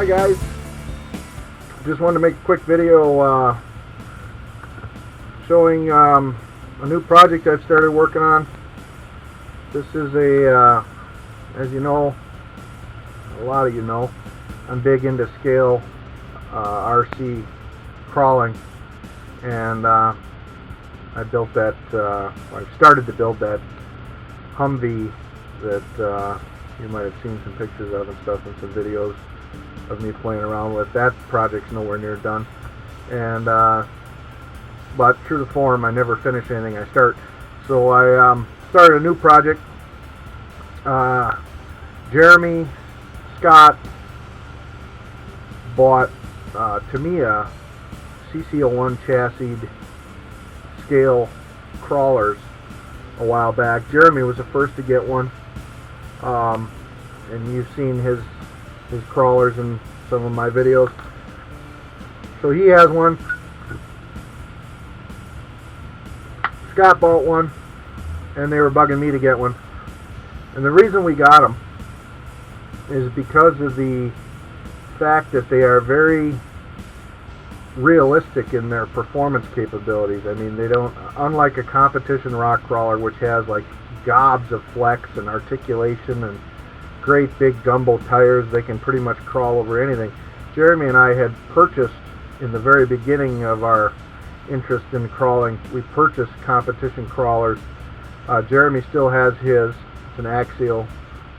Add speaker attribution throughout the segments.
Speaker 1: Hi guys, just wanted to make a quick video showing a new project I've started working on. This is as you know, a lot of you know, I'm big into scale RC crawling, and I built that, I started to build that Humvee that you might have seen some pictures of and stuff, and some videos of me playing around with. That project's nowhere near done, and but true to form, I never finish anything I start. So I started a new project. Jeremy Scott bought Tamiya CC01 chassis scale crawlers a while back. Jeremy was the first to get one, and you've seen his crawlers in some of my videos. So he has one. Scott bought one, and they were bugging me to get one. And the reason we got them is because of the fact that they are very realistic in their performance capabilities. I mean, they don't, unlike a competition rock crawler, which has like gobs of flex and articulation and great big gumbo tires, they can pretty much crawl over anything. Jeremy and I had purchased, in the very beginning of our interest in crawling, we purchased competition crawlers. Jeremy still has his. It's an axial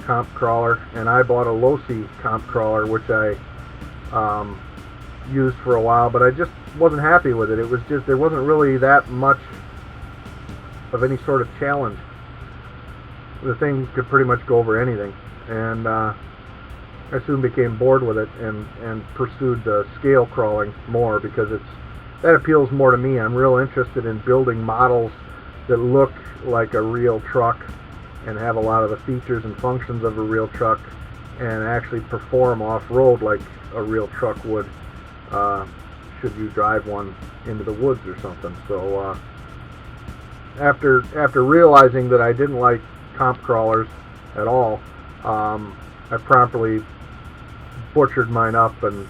Speaker 1: comp crawler, and I bought a Losi comp crawler, which I used for a while, but I just wasn't happy with it. It was just, there wasn't really that much of any sort of challenge. The thing could pretty much go over anything, and I soon became bored with it and pursued scale crawling more, because that appeals more to me. I'm real interested in building models that look like a real truck and have a lot of the features and functions of a real truck, and actually perform off-road like a real truck would should you drive one into the woods or something. So after realizing that I didn't like comp crawlers at all, I promptly butchered mine up and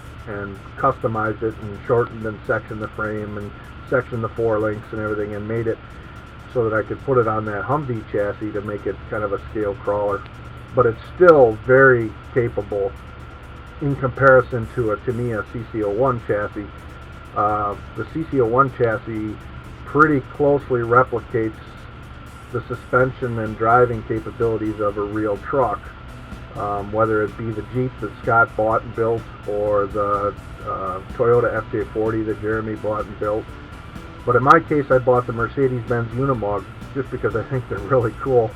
Speaker 1: customized it and shortened and sectioned the frame and sectioned the forelinks and everything, and made it so that I could put it on that Humvee chassis to make it kind of a scale crawler. But it's still very capable in comparison to a Tamiya CC01 chassis. The CC01 chassis pretty closely replicates the suspension and driving capabilities of a real truck, whether it be the Jeep that Scott bought and built, or the Toyota FJ40 that Jeremy bought and built. But in my case, I bought the Mercedes-Benz Unimog just because I think they're really cool.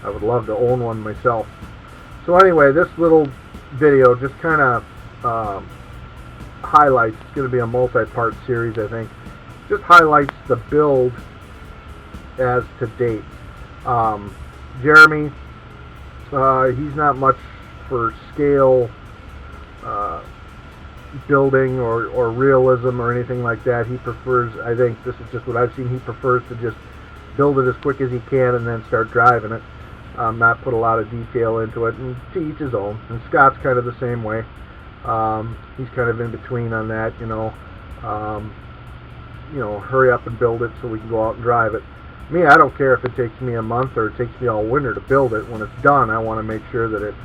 Speaker 1: I would love to own one myself. So anyway, this little video just kind of highlights, it's going to be a multi-part series, I think, just highlights the build as to date. Jeremy, he's not much for scale building or realism or anything like that. He prefers, I think this is just what I've seen, he prefers to just build it as quick as he can and then start driving it, not put a lot of detail into it, and to each his own. And Scott's kind of the same way. He's kind of in between on that, you know, hurry up and build it so we can go out and drive it. Me, I don't care if it takes me a month or it takes me all winter to build it. When it's done, I want to make sure that it,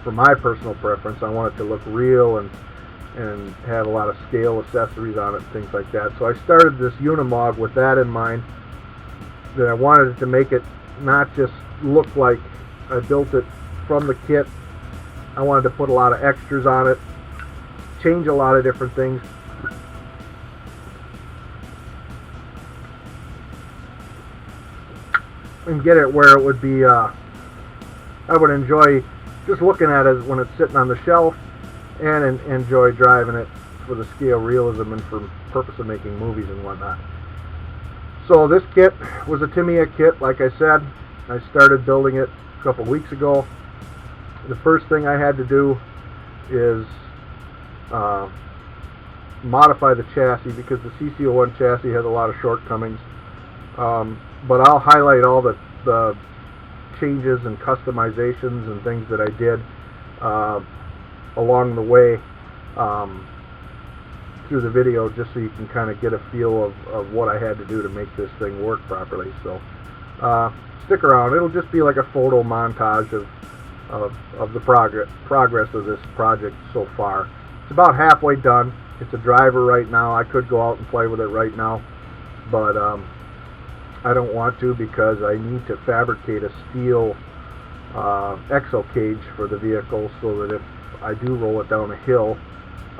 Speaker 1: for my personal preference, I want it to look real and have a lot of scale accessories on it, things like that. So I started this Unimog with that in mind, that I wanted it to make it not just look like I built it from the kit. I wanted to put a lot of extras on it, change a lot of different things. And get it where it would be, I would enjoy just looking at it when it's sitting on the shelf, and enjoy driving it for the scale realism and for purpose of making movies and whatnot. So this kit was a Tamiya kit, like I said. I started building it a couple weeks ago. The first thing I had to do is modify the chassis, because the CC01 chassis has a lot of shortcomings. But I'll highlight all the changes and customizations and things that I did along the way through the video, just so you can kind of get a feel of what I had to do to make this thing work properly. So stick around. It'll just be like a photo montage of the progress of this project so far. It's about halfway done. It's a driver right now. I could go out and play with it right now, but I don't want to, because I need to fabricate a steel exo cage for the vehicle, so that if I do roll it down a hill,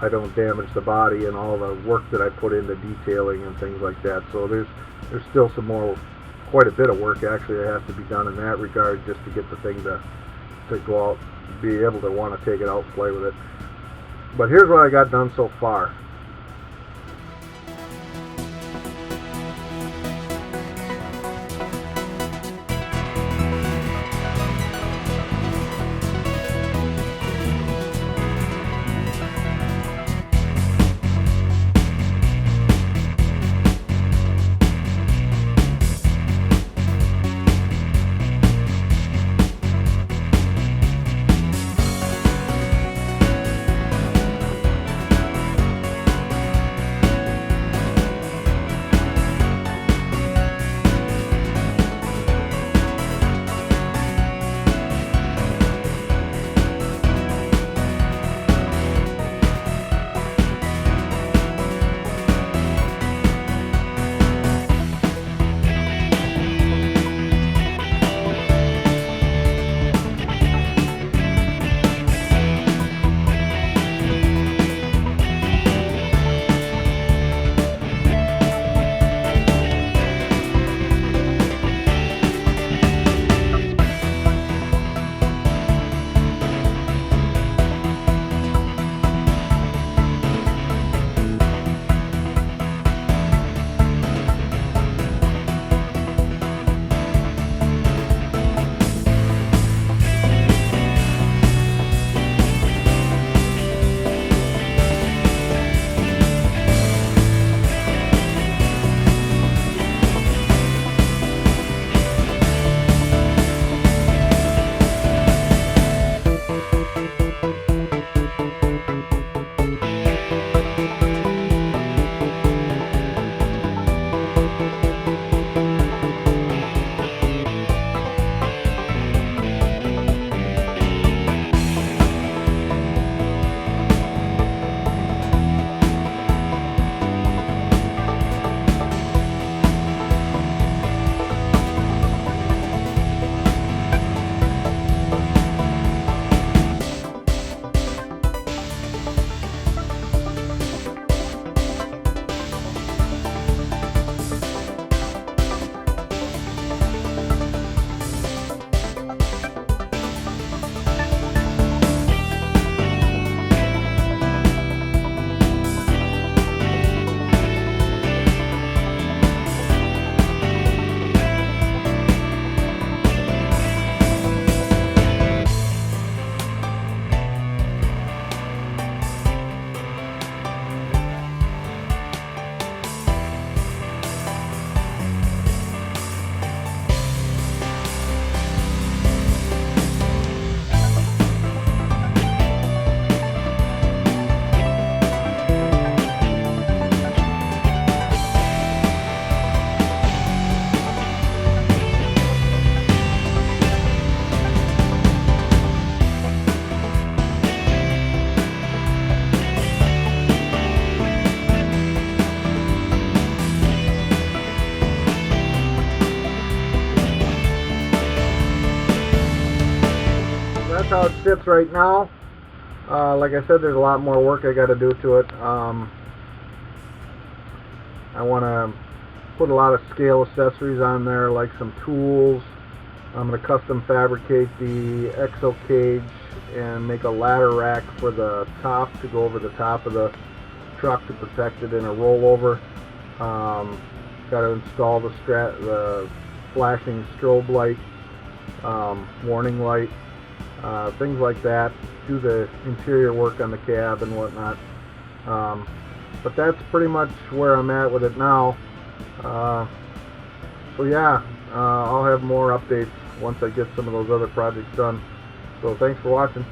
Speaker 1: I don't damage the body and all the work that I put into detailing and things like that. So there's still quite a bit of work actually that has to be done in that regard, just to get the thing to go out, be able to want to take it out and play with it. But here's what I got done so far. That's how it sits right now. Like I said, there's a lot more work I got to do to it. I want to put a lot of scale accessories on there, like some tools. I'm going to custom fabricate the exo cage and make a ladder rack for the top to go over the top of the truck to protect it in a rollover. Got to install the flashing strobe light, warning light, things like that. Do the interior work on the cab and whatnot. But that's pretty much where I'm at with it now. So yeah, I'll have more updates once I get some of those other projects done. So thanks for watching.